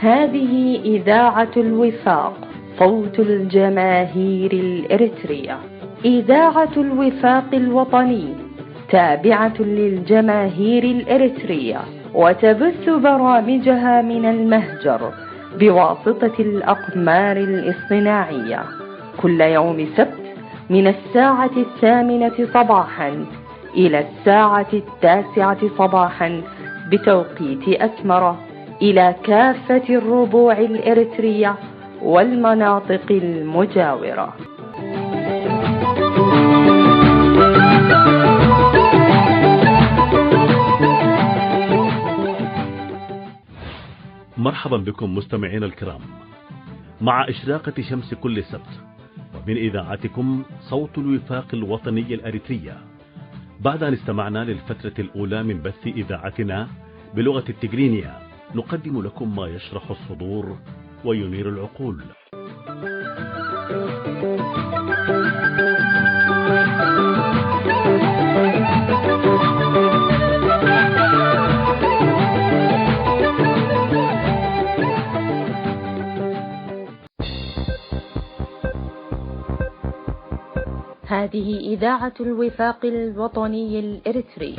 هذه إذاعة الوفاق، صوت الجماهير الإريترية. إذاعة الوفاق الوطني تابعة للجماهير الإريترية، وتبث برامجها من المهجر بواسطة الأقمار الاصطناعية كل يوم سبت من 8:00 صباحا إلى 9:00 صباحا بتوقيت أسمرة، إلى كافة الربوع الإريترية والمناطق المجاورة. مرحبا بكم مستمعينا الكرام مع إشراقة شمس كل سبت، ومن إذاعتكم صوت الوفاق الوطني الأريترية. بعد أن استمعنا للفترة الأولى من بث إذاعتنا بلغة التجرينية، نقدم لكم ما يشرح الصدور وينير العقول. هذه إذاعة الوفاق الوطني الإريتري.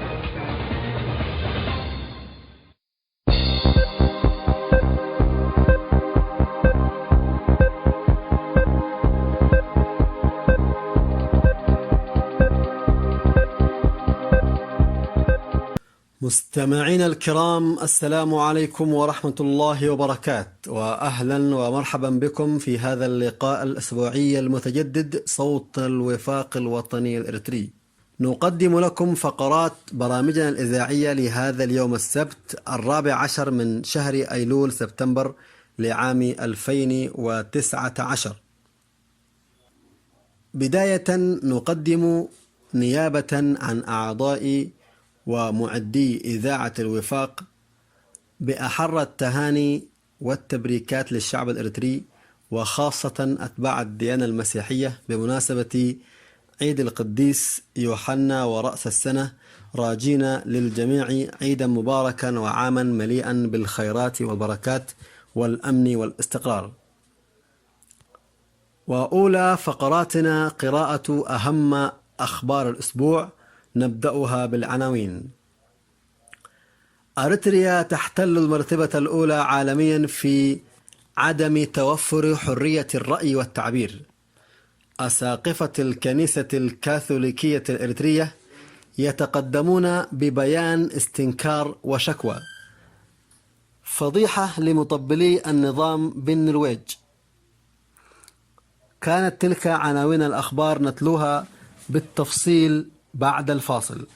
مستمعينا الكرام، السلام عليكم ورحمة الله وبركاته، وأهلا ومرحبا بكم في هذا اللقاء الأسبوعي المتجدد صوت الوفاق الوطني الإريتري. نقدم لكم فقرات برامجنا الإذاعية لهذا اليوم السبت 14 من شهر أيلول سبتمبر لعام 2019. بداية نقدم نيابة عن أعضاء ومعدي إذاعة الوفاق بأحر التهاني والتبريكات للشعب الإريتري، وخاصة أتباع الديانة المسيحية بمناسبة عيد القديس يوحنا ورأس السنة، راجين للجميع عيدا مباركا وعاما مليئا بالخيرات والبركات والأمن والاستقرار. وأولى فقراتنا قراءة أهم أخبار الأسبوع، نبدأها بالعناوين. أريتريا تحتل المرتبة الأولى عالميا في عدم توفر حرية الرأي والتعبير. أساقفة الكنيسة الكاثوليكية الإريترية يتقدمون ببيان استنكار وشكوى. فضيحة لمطبلي النظام بالنرويج. كانت تلك عناوين الأخبار، نتلوها بالتفصيل بعد الفاصل.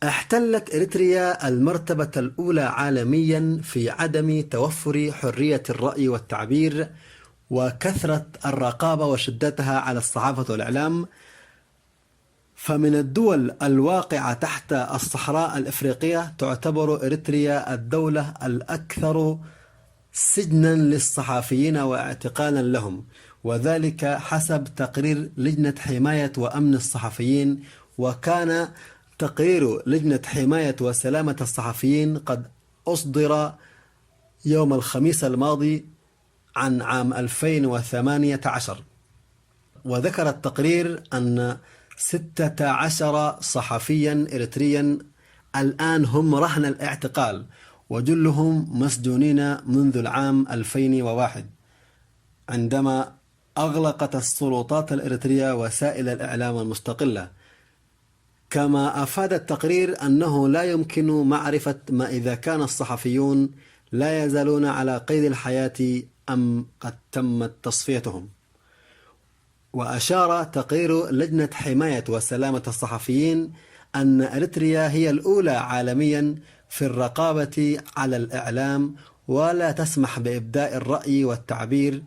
احتلت إريتريا المرتبة الأولى عالميا في عدم توفر حرية الرأي والتعبير وكثرة الرقابة وشدتها على الصحافة والإعلام. فمن الدول الواقعة تحت الصحراء الإفريقية تعتبر إريتريا الدولة الأكثر سجنا للصحفيين واعتقالا لهم، وذلك حسب تقرير لجنة حماية وأمن الصحفيين. وكان تقرير لجنة حماية وسلامة الصحفيين قد أصدر يوم الخميس الماضي عن عام 2018، وذكر التقرير أن 16 صحفيا إريتريا الآن هم رهن الاعتقال، وجلهم مسجونين منذ العام 2001 عندما أغلقت السلطات الإريترية وسائل الإعلام المستقلة. كما أفاد التقرير أنه لا يمكن معرفة ما إذا كان الصحفيون لا يزالون على قيد الحياة أم قد تمت تصفيتهم. وأشار تقرير لجنة حماية وسلامة الصحفيين أن إريتريا هي الأولى عالميا في الرقابة على الإعلام، ولا تسمح بإبداء الرأي والتعبير.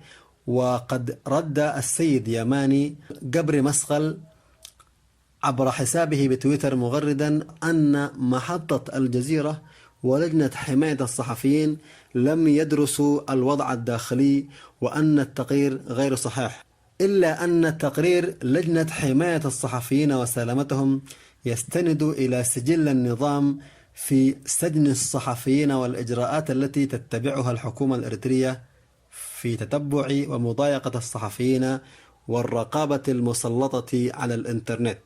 وقد رد السيد يماني جبر مسقل عبر حسابه بتويتر مغردا أن محطة الجزيرة ولجنة حماية الصحفيين لم يدرسوا الوضع الداخلي وأن التقرير غير صحيح، إلا أن تقرير لجنة حماية الصحفيين وسلامتهم يستند إلى سجل النظام في سجن الصحفيين والإجراءات التي تتبعها الحكومة الإريترية في تتبع ومضايقة الصحفيين والرقابة المسلطة على الإنترنت.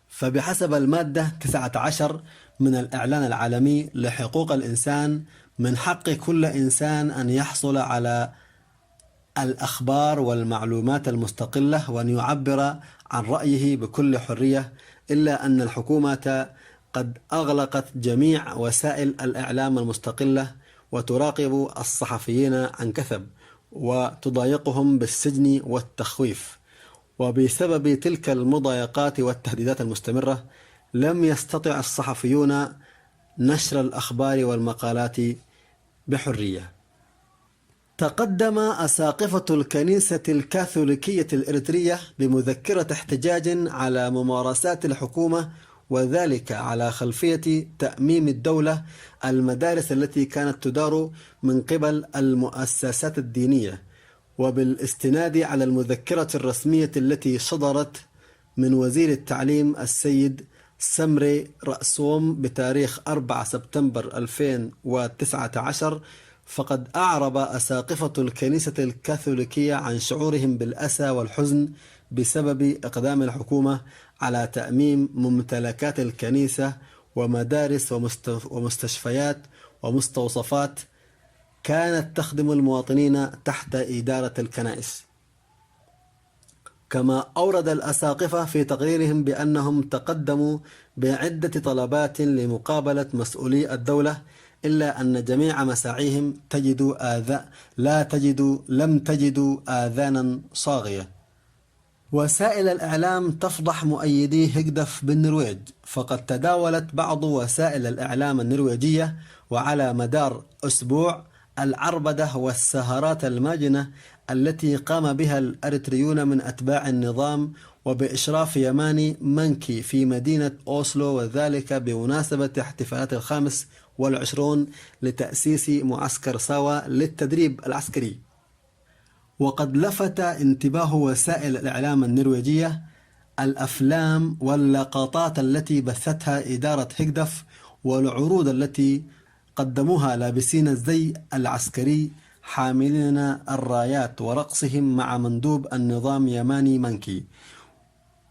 فبحسب المادة 19 من الإعلان العالمي لحقوق الإنسان، من حق كل إنسان أن يحصل على الأخبار والمعلومات المستقلة وأن يعبر عن رأيه بكل حرية، إلا أن الحكومة قد أغلقت جميع وسائل الإعلام المستقلة وتراقب الصحفيين عن كثب وتضايقهم بالسجن والتخويف. وبسبب تلك المضايقات والتهديدات المستمرة لم يستطع الصحفيون نشر الأخبار والمقالات بحرية. تقدم أساقفة الكنيسة الكاثوليكية الإريترية بمذكرة احتجاج على ممارسات الحكومة، وذلك على خلفية تأميم الدولة المدارس التي كانت تدار من قبل المؤسسات الدينية، وبالاستناد على المذكرة الرسمية التي صدرت من وزير التعليم السيد سمري رأسوم بتاريخ 4 سبتمبر 2019. فقد أعرب أساقفة الكنيسة الكاثوليكية عن شعورهم بالأسى والحزن بسبب إقدام الحكومة على تأميم ممتلكات الكنيسة ومدارس ومستشفيات ومستوصفات كانت تخدم المواطنين تحت إدارة الكنائس. كما أورد الأساقفة في تقريرهم بأنهم تقدموا بعدة طلبات لمقابلة مسؤولي الدولة، إلا أن جميع مساعيهم لم تجدوا آذانا صاغية. وسائل الإعلام تفضح مؤيدي هيغدف بالنرويج، فقد تداولت بعض وسائل الإعلام النرويجية وعلى مدار أسبوع العربدة والسهرات الماجنة التي قام بها الأريتريون من أتباع النظام وبإشراف يماني منكي في مدينة أوسلو، وذلك بمناسبة احتفالات 25 لتأسيس معسكر ساوا للتدريب العسكري. وقد لفت انتباه وسائل الإعلام النرويجية الأفلام واللقطات التي بثتها إدارة هيغدف والعروض التي قدموها لابسين الزي العسكري حاملين الرايات ورقصهم مع مندوب النظام يماني منكي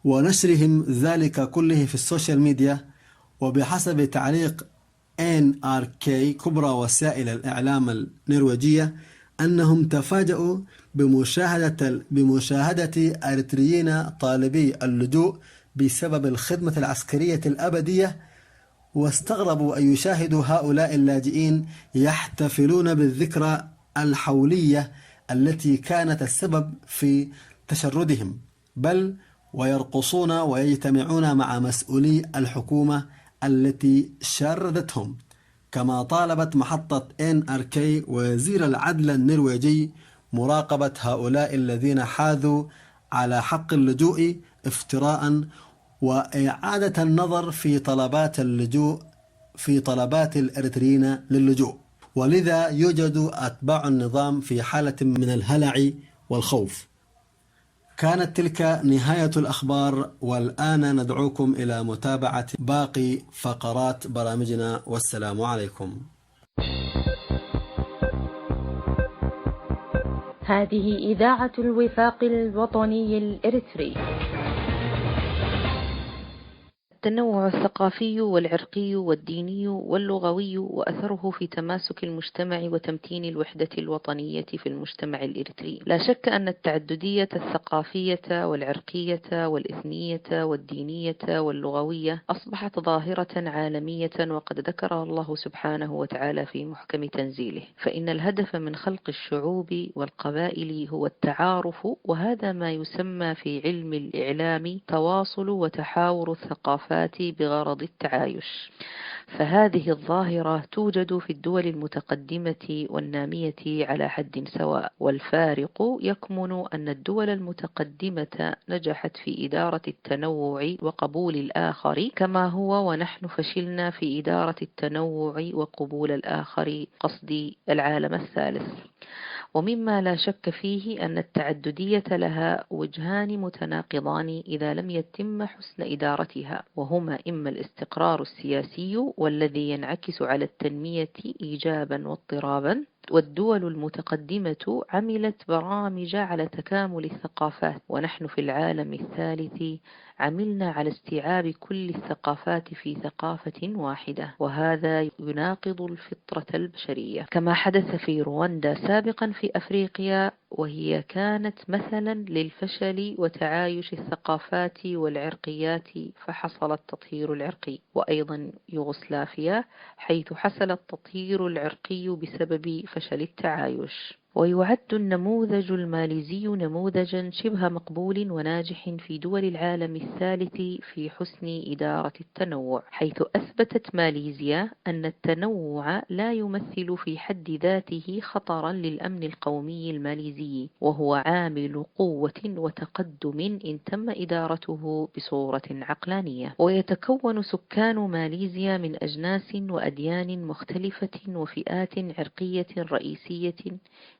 ونشرهم ذلك كله في السوشيال ميديا. وبحسب تعليق NRK كبرى وسائل الإعلام النرويجية أنهم تفاجؤوا بمشاهدة أريتريين طالبي اللجوء بسبب الخدمة العسكرية الأبدية، واستغربوا أن يشاهدوا هؤلاء اللاجئين يحتفلون بالذكرى الحولية التي كانت السبب في تشردهم، بل ويرقصون ويجتمعون مع مسؤولي الحكومة التي شردتهم. كما طالبت محطة NRK وزير العدل النرويجي مراقبة هؤلاء الذين حاذوا على حق اللجوء افتراء، وإعادة النظر في طلبات اللجوء في طلبات الإريتريين للجوء. ولذا يوجد أتباع النظام في حالة من الهلع والخوف. كانت تلك نهاية الأخبار، والآن ندعوكم إلى متابعة باقي فقرات برامجنا، والسلام عليكم. هذه إذاعة الوفاق الوطني الإريتري. التنوع الثقافي والعرقي والديني واللغوي وأثره في تماسك المجتمع وتمكين الوحدة الوطنية في المجتمع الإريتري. لا شك أن التعددية الثقافية والعرقية والإثنية والدينية واللغوية أصبحت ظاهرة عالمية، وقد ذكرها الله سبحانه وتعالى في محكم تنزيله. فإن الهدف من خلق الشعوب والقبائل هو التعارف، وهذا ما يسمى في علم الإعلام تواصل وتحاور الثقافات الثقافات بغرض التعايش. فهذه الظاهرة توجد في الدول المتقدمة والنامية على حد سواء، والفارق يكمن أن الدول المتقدمة نجحت في إدارة التنوع وقبول الآخر كما هو، ونحن فشلنا في إدارة التنوع وقبول الآخر، قصدي العالم الثالث. ومما لا شك فيه أن التعددية لها وجهان متناقضان إذا لم يتم حسن إدارتها، وهما إما الاستقرار السياسي والذي ينعكس على التنمية إيجابا واضطرابا، والدول المتقدمة عملت برامج على تكامل الثقافات، ونحن في العالم الثالث عملنا على استيعاب كل الثقافات في ثقافة واحدة، وهذا يناقض الفطرة البشرية، كما حدث في رواندا سابقا في أفريقيا، وهي كانت مثلا للفشل وتعايش الثقافات والعرقيات، فحصل التطهير العرقي. وأيضا يوغوسلافيا حيث حصل التطهير العرقي بسبب فشل التعايش. ويعد النموذج الماليزي نموذجا شبه مقبول وناجح في دول العالم الثالث في حسن إدارة التنوع، حيث أثبتت ماليزيا أن التنوع لا يمثل في حد ذاته خطرا للأمن القومي الماليزي، وهو عامل قوة وتقدم إن تم إدارته بصورة عقلانية. ويتكون سكان ماليزيا من أجناس وأديان مختلفة وفئات عرقية رئيسية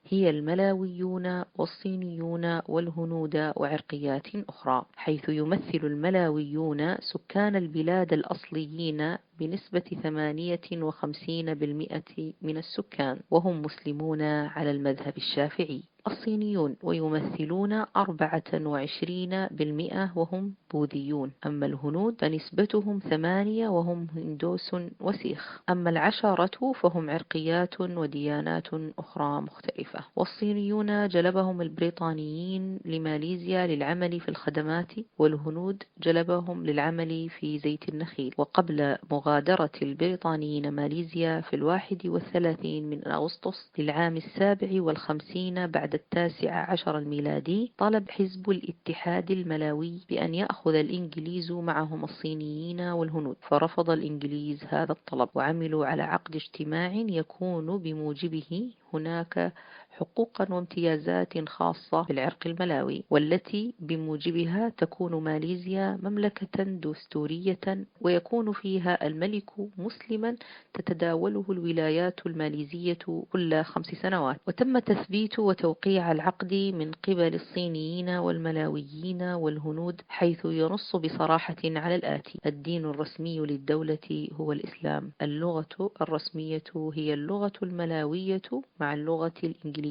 هي الملاويون والصينيون والهنود وعرقيات أخرى، حيث يمثل الملاويون سكان البلاد الأصليين بنسبة 58% من السكان، وهم مسلمون على المذهب الشافعي. الصينيون ويمثلون 24% وهم بوذيون. أما الهنود فنسبتهم 8 وهم هندوس وسيخ. أما العشرة فهم عرقيات وديانات أخرى مختلفة. والصينيون جلبهم البريطانيين لماليزيا للعمل في الخدمات، والهنود جلبهم للعمل في زيت النخيل. وقبل مغادرة البريطانيين ماليزيا في 31 من أغسطس للعام 57 بعد 19 الميلادي، طلب حزب الاتحاد الملاوي بأن يأخذ الإنجليز معهم الصينيين والهنود، فرفض الإنجليز هذا الطلب، وعملوا على عقد اجتماع يكون بموجبه هناك حقوقا وامتيازات خاصة بالعرق الملاوي، والتي بموجبها تكون ماليزيا مملكة دستورية ويكون فيها الملك مسلما تتداوله الولايات الماليزية كل 5 سنوات. وتم تثبيت وتوقيع العقد من قبل الصينيين والملاويين والهنود، حيث ينص بصراحة على الآتي: الدين الرسمي للدولة هو الإسلام، اللغة الرسمية هي اللغة الملاوية مع اللغة الإنجليزية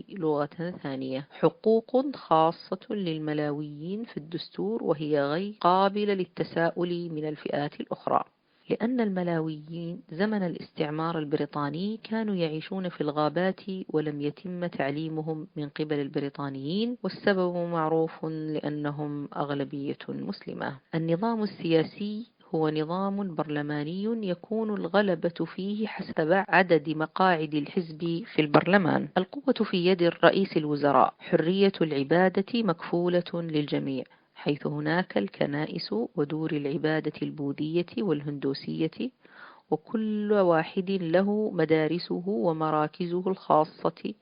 لغة ثانية، حقوق خاصة للملاويين في الدستور وهي غير قابلة للتساؤل من الفئات الأخرى. لأن الملاويين زمن الاستعمار البريطاني كانوا يعيشون في الغابات ولم يتم تعليمهم من قبل البريطانيين، والسبب معروف لأنهم أغلبية مسلمة. النظام السياسي هو نظام برلماني يكون الغلبة فيه حسب عدد مقاعد الحزب في البرلمان. القوة في يد رئيس الوزراء، حرية العبادة مكفولة للجميع، حيث هناك الكنائس ودور العبادة البوذية والهندوسية، وكل واحد له مدارسه ومراكزه الخاصة،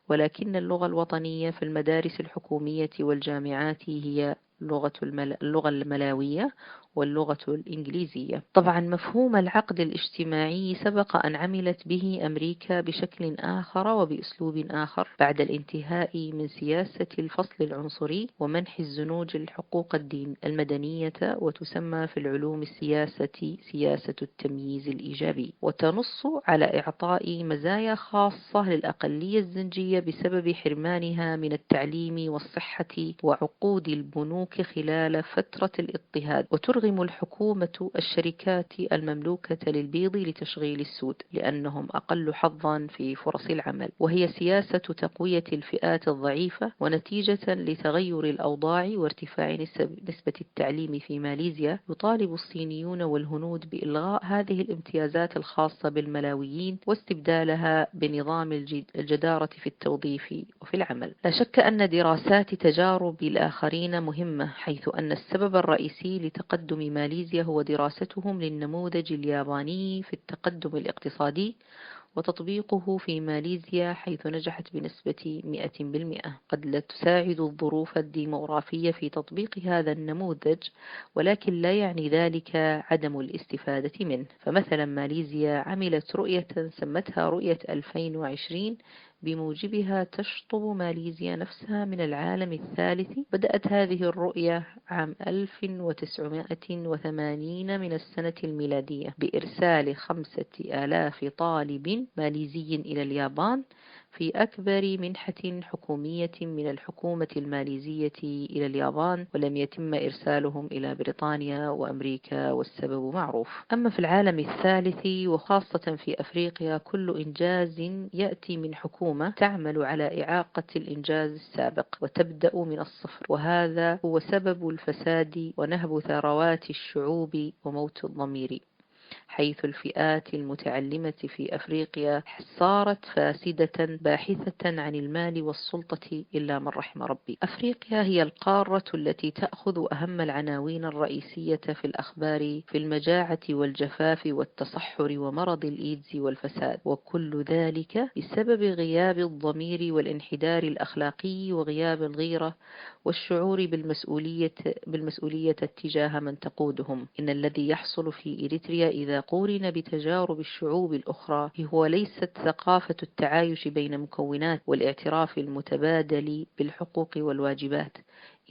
ولكن اللغة الوطنية في المدارس الحكومية والجامعات هي اللغة الملاوية واللغة الإنجليزية. طبعا مفهوم العقد الاجتماعي سبق أن عملت به أمريكا بشكل آخر وبأسلوب آخر بعد الانتهاء من سياسة الفصل العنصري ومنح الزنوج الحقوق الدين المدنية، وتسمى في العلوم السياسة سياسة التمييز الإيجابي، وتنص على إعطاء مزايا خاصة للأقلية الزنجية بسبب حرمانها من التعليم والصحة وعقود البنوك خلال فترة الاضطهاد، وترغم الحكومة الشركات المملوكة للبيض لتشغيل السود لأنهم أقل حظا في فرص العمل، وهي سياسة تقوية الفئات الضعيفة. ونتيجة لتغير الأوضاع وارتفاع نسبة التعليم في ماليزيا، يطالب الصينيون والهنود بإلغاء هذه الامتيازات الخاصة بالملاويين واستبدالها بنظام الجدارة في التوظيف وفي العمل. لا شك أن دراسات تجارب الآخرين مهمة، حيث أن السبب الرئيسي لتقدم تقدم ماليزيا هو دراستهم للنموذج الياباني في التقدم الاقتصادي وتطبيقه في ماليزيا، حيث نجحت بنسبة 100%. قد لا تساعد الظروف الديموغرافية في تطبيق هذا النموذج، ولكن لا يعني ذلك عدم الاستفادة منه. فمثلا ماليزيا عملت رؤية سمتها رؤية 2020، بموجبها تشطب ماليزيا نفسها من العالم الثالث. بدأت هذه الرؤية عام 1980 من السنة الميلادية بإرسال 5000 طالب ماليزي إلى اليابان في أكبر منحة حكومية من الحكومة الماليزية إلى اليابان، ولم يتم إرسالهم إلى بريطانيا وأمريكا، والسبب معروف. أما في العالم الثالث وخاصة في أفريقيا، كل إنجاز يأتي من حكومة تعمل على إعاقة الإنجاز السابق وتبدأ من الصفر، وهذا هو سبب الفساد ونهب ثروات الشعوب وموت الضمير، حيث الفئات المتعلمة في أفريقيا صارت فاسدة باحثة عن المال والسلطة إلا من رحم ربي. أفريقيا هي القارة التي تأخذ أهم العناوين الرئيسية في الأخبار في المجاعة والجفاف والتصحر ومرض الإيدز والفساد، وكل ذلك بسبب غياب الضمير والانحدار الأخلاقي وغياب الغيرة والشعور بالمسؤولية تجاه من تقودهم. إن الذي يحصل في إريتريا إذا قورن بتجارب الشعوب الأخرى هو ليست ثقافة التعايش بين مكونات والاعتراف المتبادل بالحقوق والواجبات،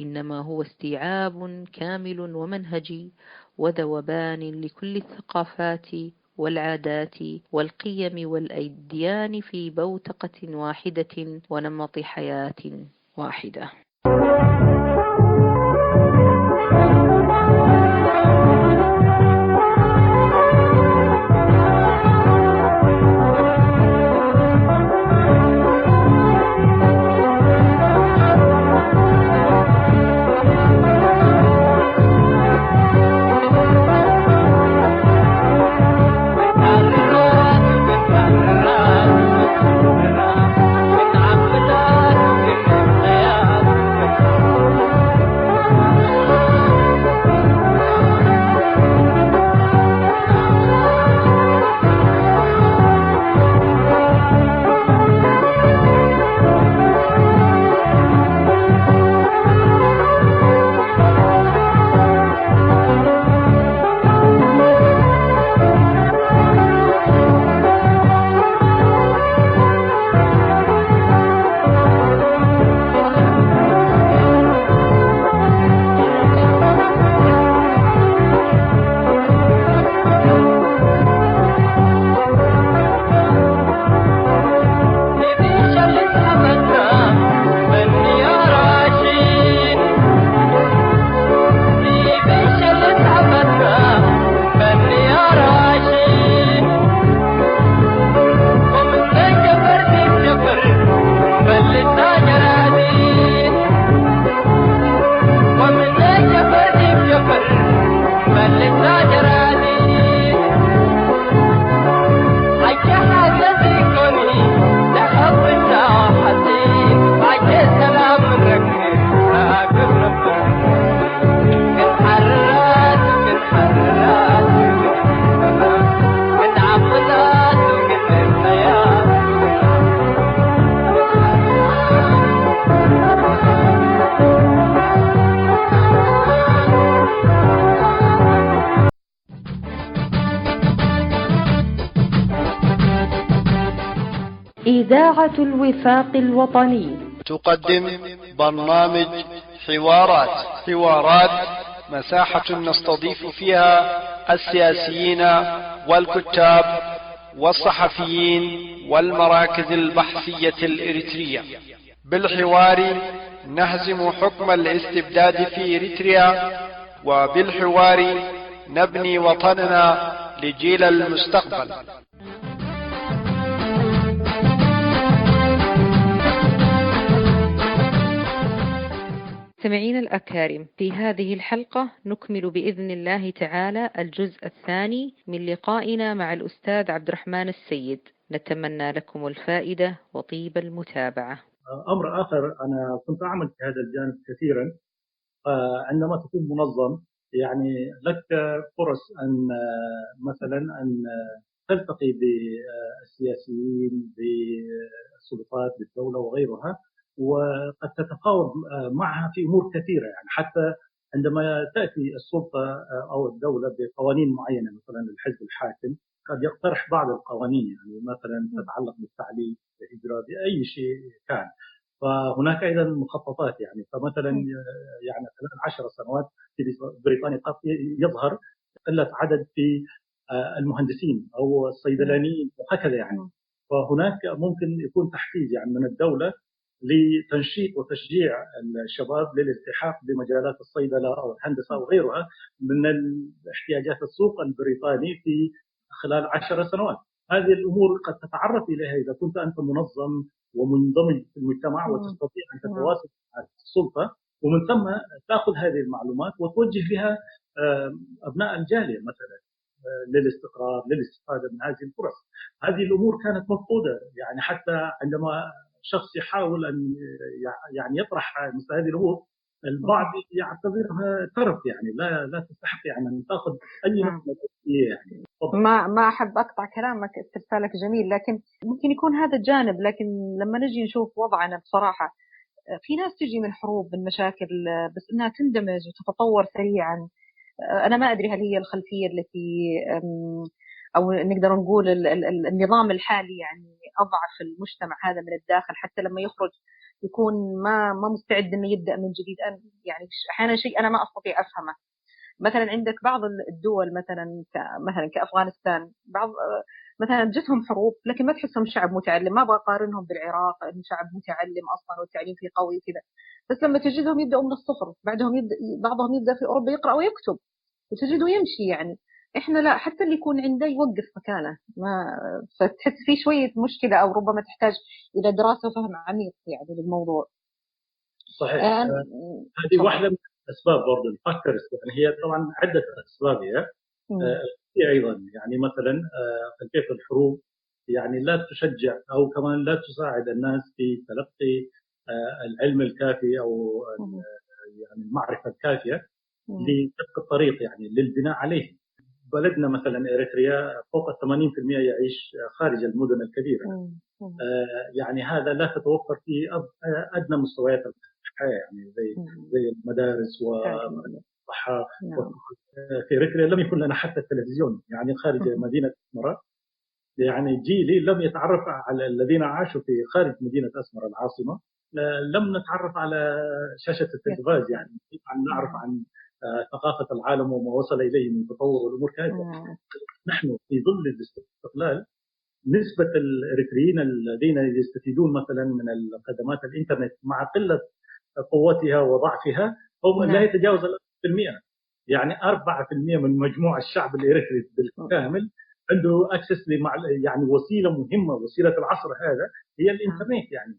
إنما هو استيعاب كامل ومنهجي وذوبان لكل الثقافات والعادات والقيم والأديان في بوتقة واحدة ونمط حياة واحدة. إذاعة الوفاق الوطني تقدم برنامج حوارات مساحة نستضيف فيها السياسيين والكتاب والصحفيين والمراكز البحثية الإريترية. بالحوار نهزم حكم الاستبداد في إريتريا، وبالحوار نبني وطننا لجيل المستقبل. مستمعين الأكارم، في هذه الحلقة نكمل بإذن الله تعالى الجزء الثاني من لقائنا مع الأستاذ عبد الرحمن السيد. نتمنى لكم الفائدة وطيب المتابعة. أمر آخر، أنا كنت أعمل في هذا الجانب كثيرا. عندما تكون منظم يعني لك فرص أن مثلا أن تلتقي بالسياسيين، بالسلطات، بالدولة وغيرها، وقد تتفاوض معها في أمور كثيرة. يعني حتى عندما تأتي السلطة أو الدولة بقوانين معينة، مثلا الحزب الحاكم قد يقترح بعض القوانين، يعني مثلا تتعلق بالتعليم، بالهجرة، بأي شيء كان. فهناك أيضا مخططات، يعني فمثلا يعني خلال 10 سنوات في بريطانيا قد يظهر قلة عدد في المهندسين أو الصيدلانيين وهكذا يعني. فهناك ممكن يكون تحفيز يعني من الدولة لتنشيط وتشجيع الشباب للالتحاق بمجالات الصيدلة أو الهندسة وغيرها من احتياجات السوق البريطاني في خلال 10 سنوات. هذه الأمور قد تتعرف إليها إذا كنت أنت منظم ومندمج في المجتمع وتستطيع أن تتواصل مع السلطة، ومن ثم تأخذ هذه المعلومات وتوجه بها أبناء الجالية مثلا للاستقرار، للاستفادة من هذه الفرص. هذه الأمور كانت مفقودة، يعني حتى عندما شخص يحاول أن يعني يطرح مثل هذه الأمور، البعض يعتبرها ترف، يعني لا تستحق يعني أن تأخذ أي نقطة يعني. ما أحب أقطع كلامك، استرسالك جميل، لكن ممكن يكون هذا الجانب. لكن لما نجي نشوف وضعنا بصراحة، في ناس تجي من حروب، من مشاكل، بس إنها تندمج وتتطور سريعا. أنا ما أدري هل هي الخلفية التي أو نقدر نقول النظام الحالي يعني أضعف المجتمع هذا من الداخل، حتى لما يخرج يكون ما مستعد إنه يبدأ من جديد. يعني أحيانا شيء أنا ما أستطيع أفهمه. مثلا عندك بعض الدول مثلا كأفغانستان، بعض مثلا جتهم حروب لكن ما تحسهم شعب متعلم. ما أبغى أقارنهم بالعراق إنه شعب متعلم أصلا والتعليم فيه قوي وكذا، بس لما تجدهم يبدأوا من الصفر، بعضهم يبدأ في أوروبا يقرأ ويكتب وتجده يمشي. يعني إحنا لا، حتى اللي يكون عنده يوقف مكانه. ما فتحس في شوية مشكلة، أو ربما تحتاج إلى دراسة وفهم عميق يعني للموضوع. صحيح. هذه واحدة من الأسباب برضه، الفاكتورز، يعني هي طبعا عدة أسباب. هي أيضا يعني مثلا خلفية الحروب يعني لا تشجع أو كمان لا تساعد الناس في تلقي العلم الكافي أو يعني المعرفة الكافية لسلك الطريق يعني للبناء عليه. بلدنا مثلا إريتريا فوق 80% يعيش خارج المدن الكبيرة. يعني هذا لا تتوفر فيه أدنى مستويات الحياة، يعني زي المدارس والصحة. في إريتريا لم يكن لنا حتى التلفزيون، يعني خارج مدينة أسمرة. يعني جيلي لم يتعرف على الذين عاشوا في خارج مدينة أسمرة العاصمة، لم نتعرف على شاشة التلفاز، يعني نعرف عن ثقافة العالم وما وصل إليه من تطور والأمور كانت. نحن في ظل الاستقلال نسبة الإريتريين الذين يستفيدون مثلا من خدمات الإنترنت مع قلة قوتها وضعفها هم لا يتجاوز 1%. يعني 4% من مجموع الشعب الإريتري بالكامل عنده أكسس يعني وسيلة مهمة، وسيلة العصر هذا هي الإنترنت يعني.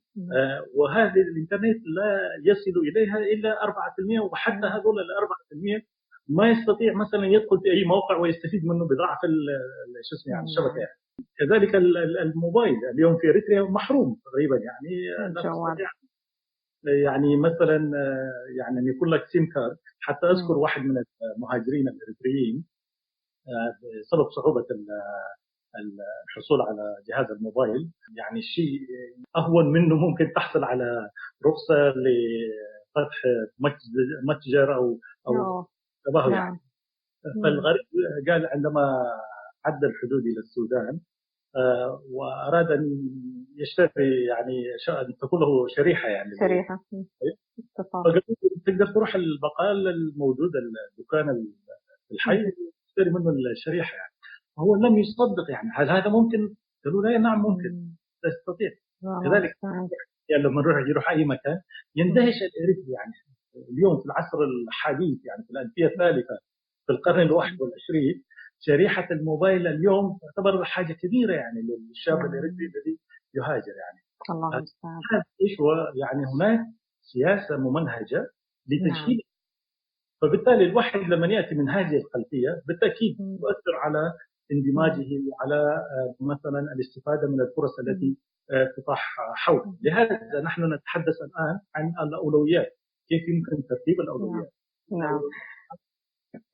وهذه الإنترنت لا يصل إليها إلا 4%، وحتى هذول ال 4% ما يستطيع مثلا يدخل في أي موقع ويستفيد منه بضعف شو اسمه يعني الشبكة يعني. كذلك الموبايل اليوم في إريتريا محروم تقريبا، يعني لا تستطيع يعني مثلا يعني يكون لك سيم كارد. حتى أذكر واحد من المهاجرين الإريتريين بسبب صعوبة الحصول على جهاز الموبايل، يعني شيء أهون منه ممكن تحصل على رخصة لفتح متجر أو شبهه يعني. فالغريب قال عندما عدى الحدود إلى السودان وأراد أن يشتري يعني أن تكون له شريحة، يعني شريحة تقدر تروح البقال الموجود، الدكان الحي، تشتري منه الشريحة يعني. هو لم يصدق، يعني هل هذا ممكن؟ قالوا لا، نعم ممكن، تستطيع. كذلك يعني لما يروح أي مكان يندهش الإريتري. يعني اليوم في العصر الحديث، يعني في الألفية الثالثة في القرن ال21، شريحة الموبايل اليوم تعتبر حاجة كبيرة يعني للشاب الإريتري الذي يهاجر يعني. الله المستعان. إيش هو يعني هناك سياسة ممنهجة لتشكيل. فبالتالي الواحد لما يأتي من هذه الخلفية بالتأكيد يؤثر على اندماجه وعلى مثلا الاستفادة من الفرص التي تطرح حوله. لهذا نحن نتحدث الآن عن الأولويات، كيف يمكن ترتيب الأولويات.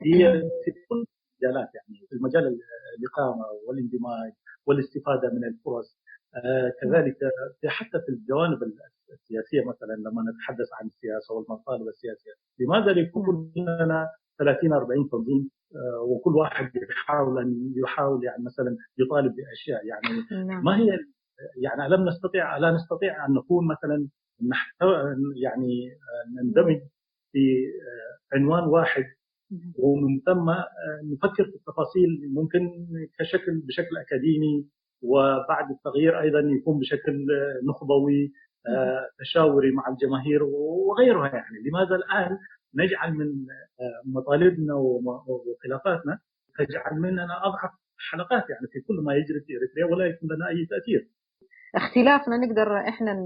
هي في كل المجالات، يعني في المجال الإقامة والاندماج والاستفادة من الفرص. كذلك حتى في الجوانب السياسية، مثلا لما نتحدث عن السياسة والمطالب السياسية، لماذا يكون لنا 30 40 تنظيم وكل واحد يحاول يعني مثلا يطالب بأشياء، يعني ما هي يعني لا نستطيع أن نكون مثلا يعني نندمج في عنوان واحد ومن ثم نفكر في التفاصيل، ممكن بشكل أكاديمي، وبعد التغيير أيضا يكون بشكل نخبوي تشاوري مع الجماهير وغيرها. يعني لماذا الآن نجعل من مطالبنا وخلافاتنا تجعل مننا أضعف حلقات يعني في كل ما يجري في إريتريا ولا يكون لنا أي تأثير؟ اختلافنا نقدر احنا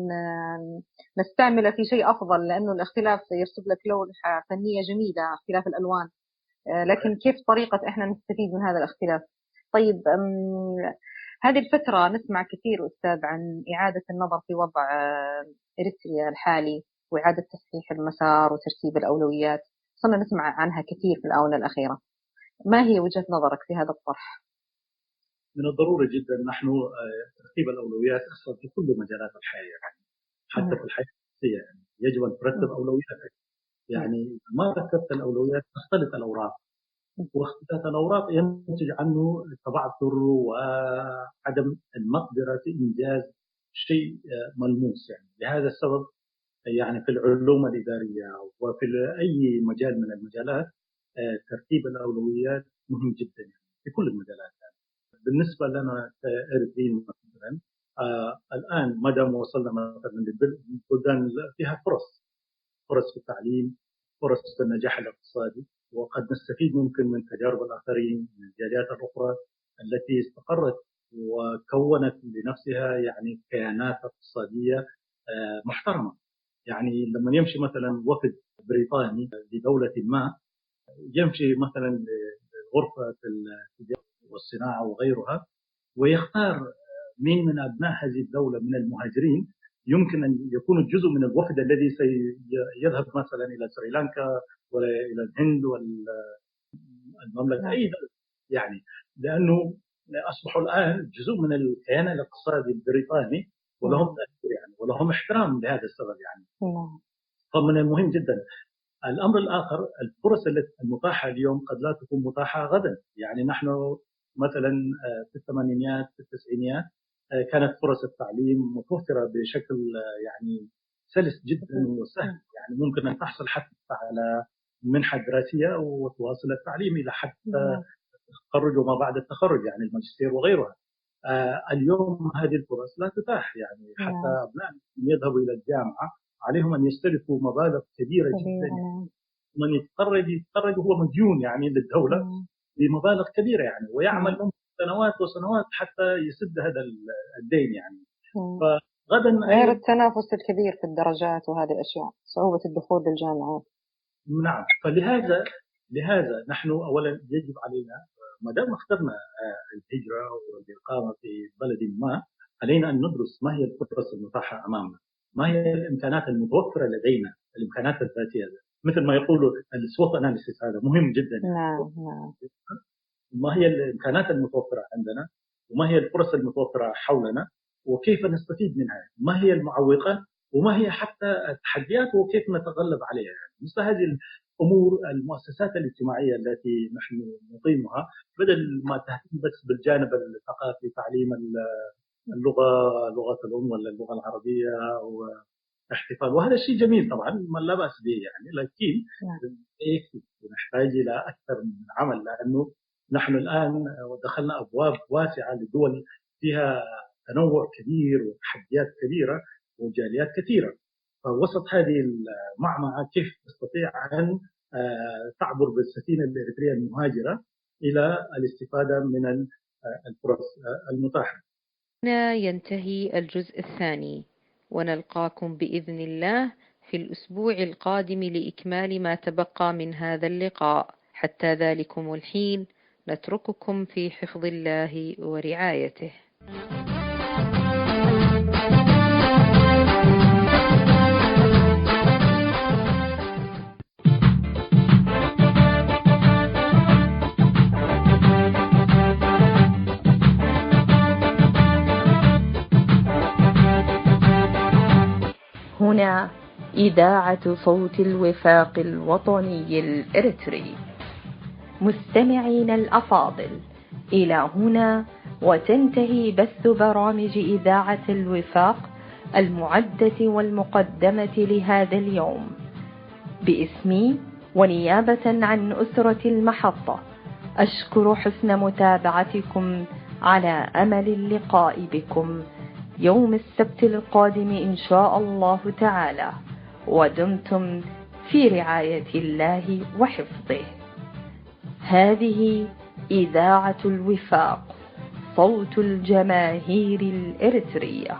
نستعمله في شيء افضل، لانه الاختلاف يرسب لك لوحه فنيه جميله، اختلاف الالوان. لكن كيف طريقه احنا نستفيد من هذا الاختلاف؟ طيب، هذه الفتره نسمع كثير استاذ عن اعاده النظر في وضع اريتريا الحالي، واعاده تصحيح المسار وترتيب الاولويات. صرنا نسمع عنها كثير في الاونه الاخيره. ما هي وجهه نظرك في هذا الطرح؟ من الضروري جدا نحن ترتيب الاولويات اصلا في كل مجالات الحياه، يعني حتى في الحياه الشخصيه يعني يجب ان ترتب اولوياتك. يعني ما رتبت الاولويات تختلط الاوراق، واختلاط الاوراق ينتج عنه تبعثر وعدم المقدره في انجاز شيء ملموس. يعني لهذا السبب يعني في العلوم الاداريه وفي اي مجال من المجالات ترتيب الاولويات مهم جدا يعني في كل المجالات. بالنسبه لنا كاريتريين مثلا الان ما دام وصلنا مثلا للبلدان فيها فرص في التعليم، فرص في النجاح الاقتصادي، وقد نستفيد ممكن من تجارب الاخرين من الجاليات الاخرى التي استقرت وكونت لنفسها يعني كيانات اقتصاديه محترمه. يعني لما يمشي مثلا وفد بريطاني لدوله ما، يمشي مثلا لغرفه التجاره والصناعه وغيرها، ويختار مين من ابناء هذه الدوله من المهاجرين يمكن ان يكون جزء من الوفد الذي سيذهب مثلا الى سريلانكا ولا الى الهند والمملكه اي دوله، يعني لانه اصبحوا الان جزء من الكيان الاقتصادي البريطاني ولهم يعني ولهم احترام لهذا السبب يعني. فمن المهم جدا. الامر الاخر، الفرص المتاحه اليوم قد لا تكون متاحه غدا. يعني نحن مثلا في الثمانينيات في التسعينيات كانت فرص التعليم متوفره بشكل يعني سلس جدا وسهل، يعني ممكن ان تحصل حتى على منحه دراسيه وتواصل التعليم الى حتى التخرج وما بعد التخرج، يعني الماجستير وغيرها. اليوم هذه الفرص لا تتاح، يعني حتى ابناء يذهبوا الى الجامعه عليهم ان يستلفوا مبالغ كبيره جدا. من يتخرج هو مديون يعني للدوله بمبالغ كبيره يعني، ويعمل سنوات وسنوات حتى يسد هذا الدين يعني. فغدا غير التنافس الكبير في الدرجات وهذه الاشياء، صعوبه الدخول للجامعات. نعم. لهذا نحن اولا يجب علينا ما دام اخترنا الهجره والاقامه في بلد ما، علينا ان ندرس ما هي الفرص المتاحه امامنا، ما هي الامكانات المتوفره لدينا، الامكانات الذاتيه، مثل ما يقولوا السوت اناليسيس، هذا مهم جدا. نعم. ما هي الامكانات المتوفره عندنا، وما هي الفرص المتوفره حولنا، وكيف نستفيد منها، ما هي المعوقات، وما هي حتى التحديات وكيف نتغلب عليها. يعني مثل هذه الامور المؤسسات الاجتماعيه التي نحن نقيمها، بدل ما تهتم بس بالجانب الثقافي، تعليم لغه الام ولا اللغه العربيه واحتفال، وهذا الشيء جميل طبعا ما لا باس به يعني، لكن نحتاج الى اكثر من عمل، لانه نحن الان دخلنا ابواب واسعه لدول فيها تنوع كبير وتحديات كبيره وجاليات كثيره. فوسط هذه المعمعه كيف تستطيع ان تعبر بالسفينه الاريتريه المهاجره الى الاستفاده من الفرص المتاحه. هنا ينتهي الجزء الثاني، ونلقاكم بإذن الله في الأسبوع القادم لإكمال ما تبقى من هذا اللقاء. حتى ذلكم الحين نترككم في حفظ الله ورعايته. هنا إذاعة صوت الوفاق الوطني الإريتري. مستمعين الأفاضل، إلى هنا وتنتهي بث برامج إذاعة الوفاق المعدة والمقدمة لهذا اليوم. باسمي ونيابة عن أسرة المحطة أشكر حسن متابعتكم، على أمل اللقاء بكم يوم السبت القادم إن شاء الله تعالى، ودمتم في رعاية الله وحفظه. هذه إذاعة الوفاق، صوت الجماهير الإريترية.